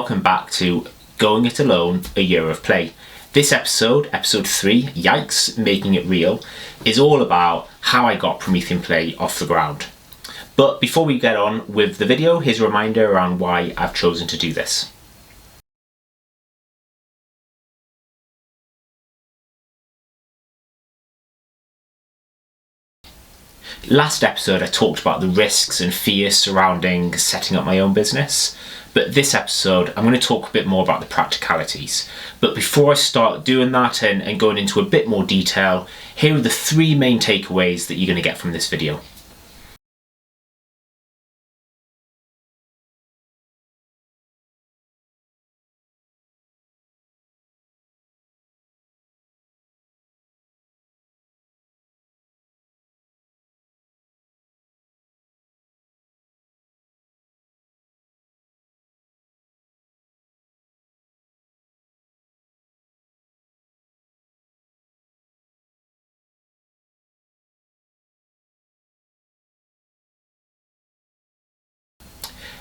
welcome back to Going It Alone, A Year of Play. This episode, episode 3, Yikes, Making It Real, is all about how I got Promethean Play off the ground. But before we get on with the video, here's a reminder around why I've chosen to do this. Last episode I talked about the risks and fears surrounding setting up my own business, but this episode I'm going to talk a bit more about the practicalities. But before I start doing that and going into a bit more detail, here are the 3 main takeaways that you're going to get from this video.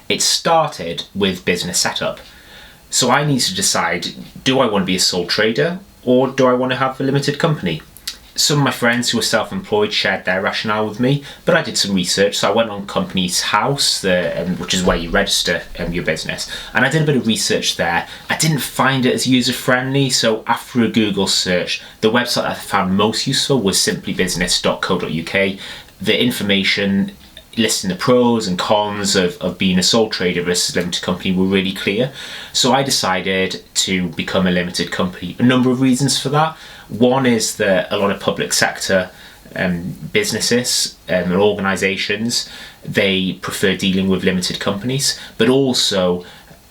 It started with business setup. So I need to decide, do I want to be a sole trader or do I want to have a limited company? Some of my friends who are self-employed shared their rationale with me, but I did some research. So I went on Companies House, which is where you register your business, and I did a bit of research there. I didn't find it as user-friendly, so after a Google search, the website that I found most useful was simplybusiness.co.uk. The information listing the pros and cons of being a sole trader versus a limited company were really clear. So I decided to become a limited company. A number of reasons for that. One is that a lot of public sector businesses and organisations, they prefer dealing with limited companies, but also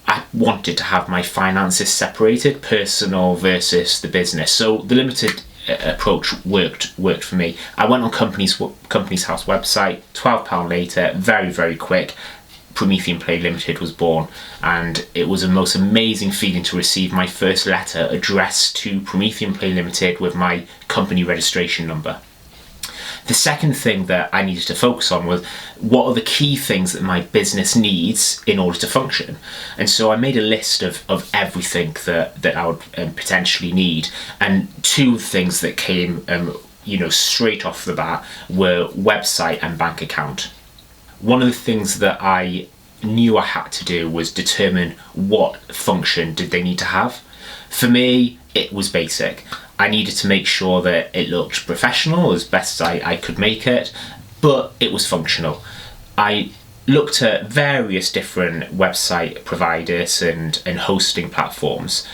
I wanted to have my finances separated, personal versus the business. So the limited approach worked for me. I went on Companies House website, £12 later, very quick, Promethean Play Limited was born, and it was a most amazing feeling to receive my first letter addressed to Promethean Play Limited with my company registration number. The second thing that I needed to focus on was what are the key things that my business needs in order to function. And so I made a list of everything that I would potentially need. And 2 things that came straight off the bat were website and bank account. One of the things that I knew I had to do was determine what function did they need to have. For me, it was basic. I needed to make sure that it looked professional as best as I could make it, but it was functional. I looked at various different website providers and hosting platforms.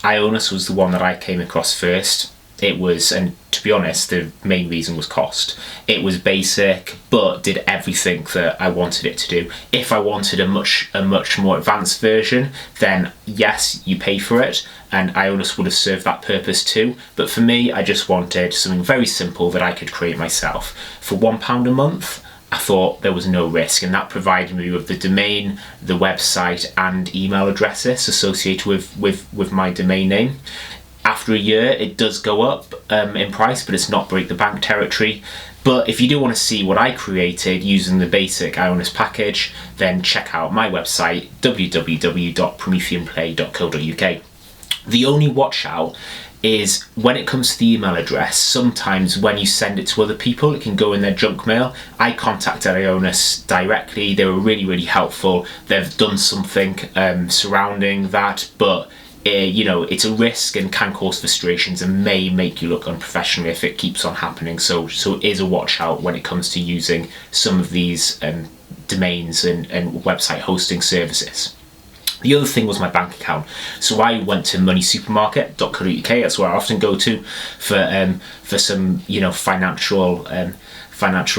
Ionis was the one that I came across first. It was, and to be honest, the main reason was cost. It was basic, but did everything that I wanted it to do. If I wanted a much more advanced version, then yes, you pay for it, and Ionis would have served that purpose too. But for me, I just wanted something very simple that I could create myself. For £1 a month, I thought there was no risk, and that provided me with the domain, the website, and email addresses associated with my domain name. After a year, it does go up in price, but it's not break the bank territory. But if you do want to see what I created using the basic Ionis package, then check out my website, www.prometheanplay.co.uk. The only watch out is when it comes to the email address, sometimes when you send it to other people, it can go in their junk mail. I contacted Ionis directly. They were really helpful. They've done something surrounding that, but it's a risk and can cause frustrations and may make you look unprofessional if it keeps on happening. So it is a watch out when it comes to using some of these domains and website hosting services. The other thing was my bank account. So I went to moneysupermarket.co.uk. That's where I often go to for some financial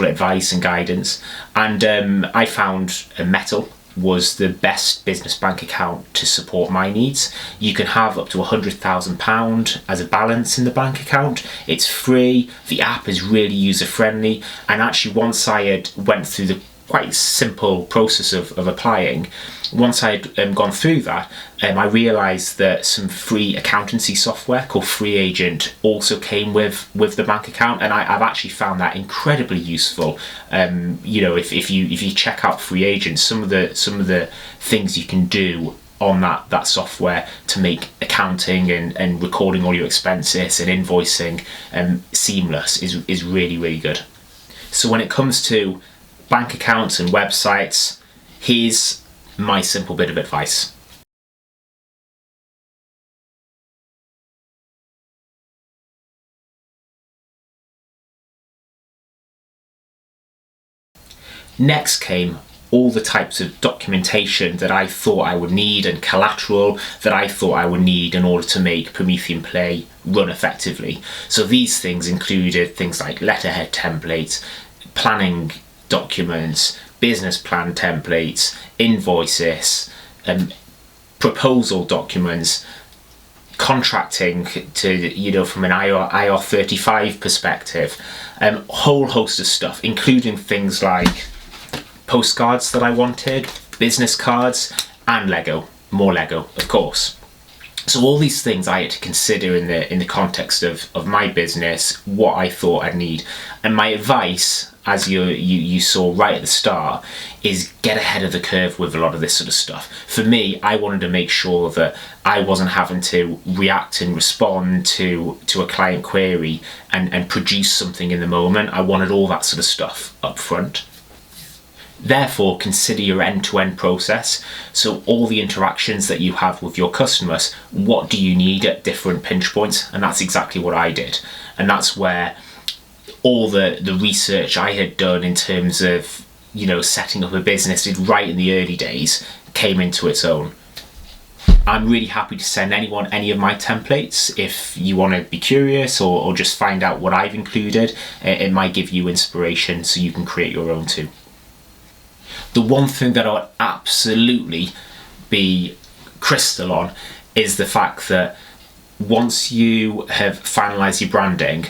advice and guidance. And I found Metal was the best business bank account to support my needs. You can have up to £100,000 as a balance in the bank account. It's free. The app is really user friendly. And actually, once I had went through the quite simple process of applying, once I'd gone through that, I realised that some free accountancy software called Free Agent also came with the bank account, and I've actually found that incredibly useful. If you check out Free Agent, some of the things you can do on that software to make accounting and recording all your expenses and invoicing seamless is really, really good. So when it comes to bank accounts and websites, here's my simple bit of advice. Next came all the types of documentation that I thought I would need and collateral that I thought I would need in order to make Promethean Play run effectively. So these things included things like letterhead templates, planning documents, business plan templates, invoices, proposal documents, contracting to, from an IR35 perspective, a whole host of stuff, including things like postcards that I wanted, business cards, and more Lego, of course. So all these things I had to consider in the context of my business, what I thought I'd need. And my advice, as you saw right at the start, is get ahead of the curve with a lot of this sort of stuff. For me, I wanted to make sure that I wasn't having to react and respond to a client query and produce something in the moment. I wanted all that sort of stuff up front. Therefore, consider your end-to-end process. So all the interactions that you have with your customers, what do you need at different pinch points? And that's exactly what I did. And that's where all the research I had done in terms of, setting up a business right in the early days came into its own. I'm really happy to send anyone any of my templates if you want to be curious or just find out what I've included. It might give you inspiration so you can create your own too. The one thing that I would absolutely be crystal on is the fact that once you have finalised your branding,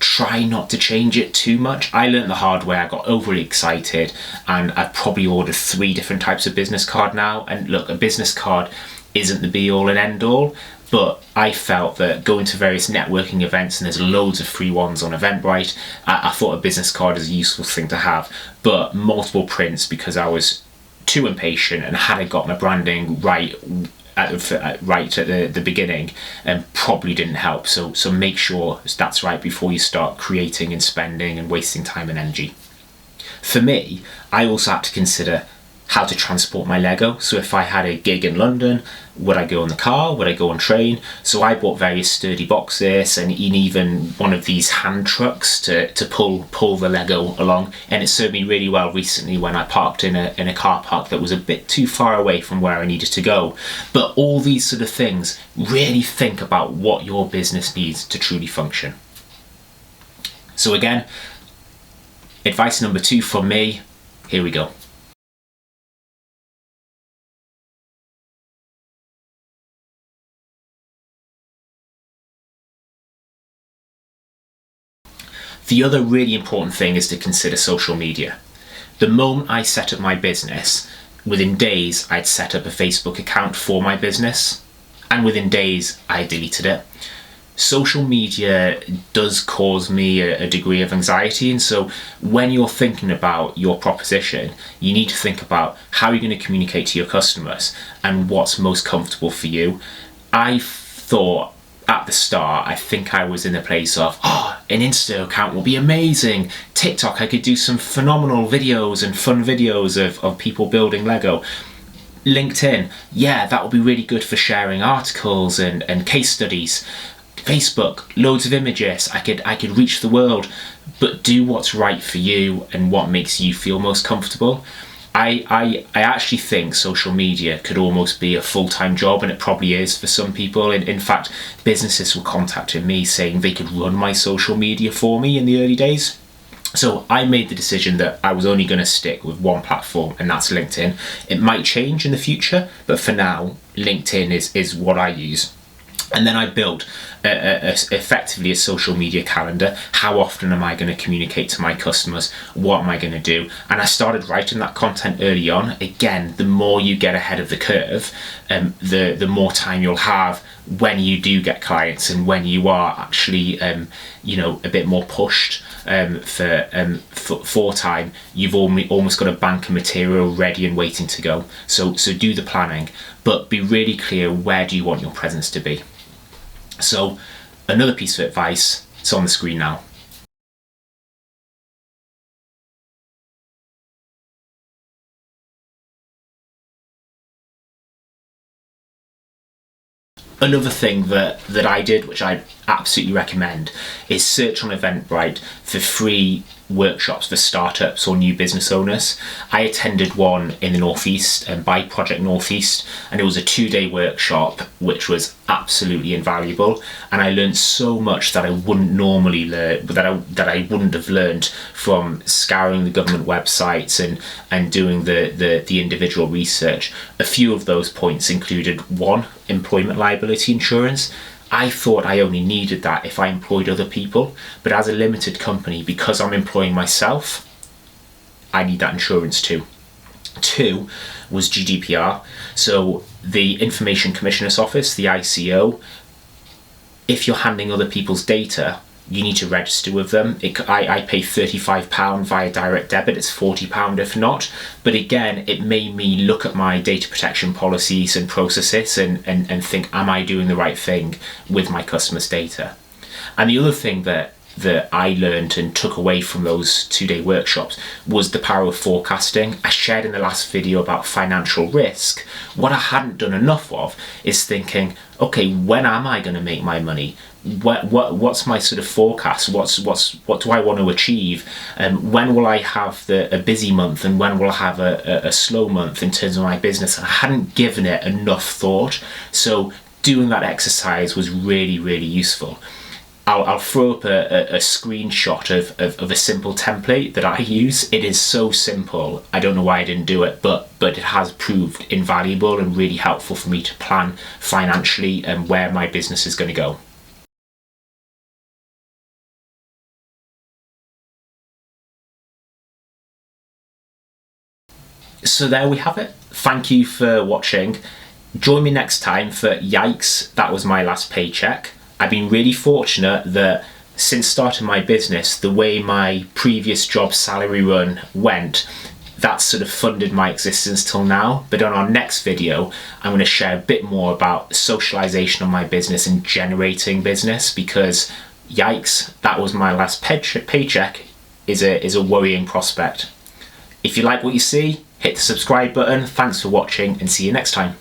try not to change it too much. I learned the hard way. I got overly excited and I've probably ordered 3 different types of business card now. And look, a business card isn't the be all and end all, but I felt that going to various networking events, and there's loads of free ones on Eventbrite, I thought a business card is a useful thing to have, but multiple prints because I was too impatient and hadn't got my branding right at the beginning and probably didn't help. So make sure that's right before you start creating and spending and wasting time and energy. For me, I also had to consider how to transport my Lego. So if I had a gig in London, would I go in the car? Would I go on train? So I bought various sturdy boxes and even one of these hand trucks to pull the Lego along. And it served me really well recently when I parked in a car park that was a bit too far away from where I needed to go. But all these sort of things, really think about what your business needs to truly function. So again, advice number 2 from me, here we go. The other really important thing is to consider social media. The moment I set up my business, within days I'd set up a Facebook account for my business, and within days I deleted it. Social media does cause me a degree of anxiety, and so when you're thinking about your proposition, you need to think about how you're going to communicate to your customers and what's most comfortable for you. I thought at the start, I think I was in the place of, an Insta account will be amazing. TikTok, I could do some phenomenal videos and fun videos of people building Lego. LinkedIn, yeah, that would be really good for sharing articles and case studies. Facebook, loads of images, I could reach the world, but do what's right for you and what makes you feel most comfortable. I actually think social media could almost be a full-time job, and it probably is for some people. In fact, businesses were contacting me saying they could run my social media for me in the early days. So I made the decision that I was only going to stick with one platform, and that's LinkedIn. It might change in the future, but for now, LinkedIn is what I use. And then I built effectively a social media calendar. How often am I going to communicate to my customers? What am I going to do? And I started writing that content early on. Again, the more you get ahead of the curve, the more time you'll have when you do get clients and when you are actually a bit more pushed for time, you've almost got a bank of material ready and waiting to go. So do the planning, but be really clear, where do you want your presence to be? So another piece of advice, it's on the screen now. Another thing that I did, which I absolutely recommend, is search on Eventbrite for free workshops for startups or new business owners. I attended one in the Northeast by Project Northeast, and it was a 2-day workshop which was absolutely invaluable, and I learned so much that I wouldn't normally learn, that I wouldn't have learned from scouring the government websites and doing the individual research. A few of those points included: 1, employment liability insurance. I thought I only needed that if I employed other people, but as a limited company, because I'm employing myself, I need that insurance too. 2 was GDPR. So the Information Commissioner's Office, the ICO, if you're handling other people's data, you need to register with them. I pay £35 via direct debit, it's £40 if not. But again, it made me look at my data protection policies and processes and think, am I doing the right thing with my customers' data? And the other thing that I learned and took away from those 2-day workshops was the power of forecasting. I shared in the last video about financial risk. What I hadn't done enough of is thinking, okay, when am I going to make my money? What's my sort of forecast? What do I want to achieve? When will I have a busy month, and when will I have a slow month in terms of my business? I hadn't given it enough thought, so doing that exercise was really, really useful. I'll throw up a screenshot of a simple template that I use. It is so simple. I don't know why I didn't do it, but it has proved invaluable and really helpful for me to plan financially and where my business is going to go. So there we have it. Thank you for watching. Join me next time for Yikes, that was my last paycheck. I've been really fortunate that since starting my business, the way my previous job salary run went, that's sort of funded my existence till now. But on our next video, I'm going to share a bit more about socialization of my business and generating business, because yikes, that was my last paycheck is a worrying prospect. If you like what you see, hit the subscribe button. Thanks for watching and see you next time.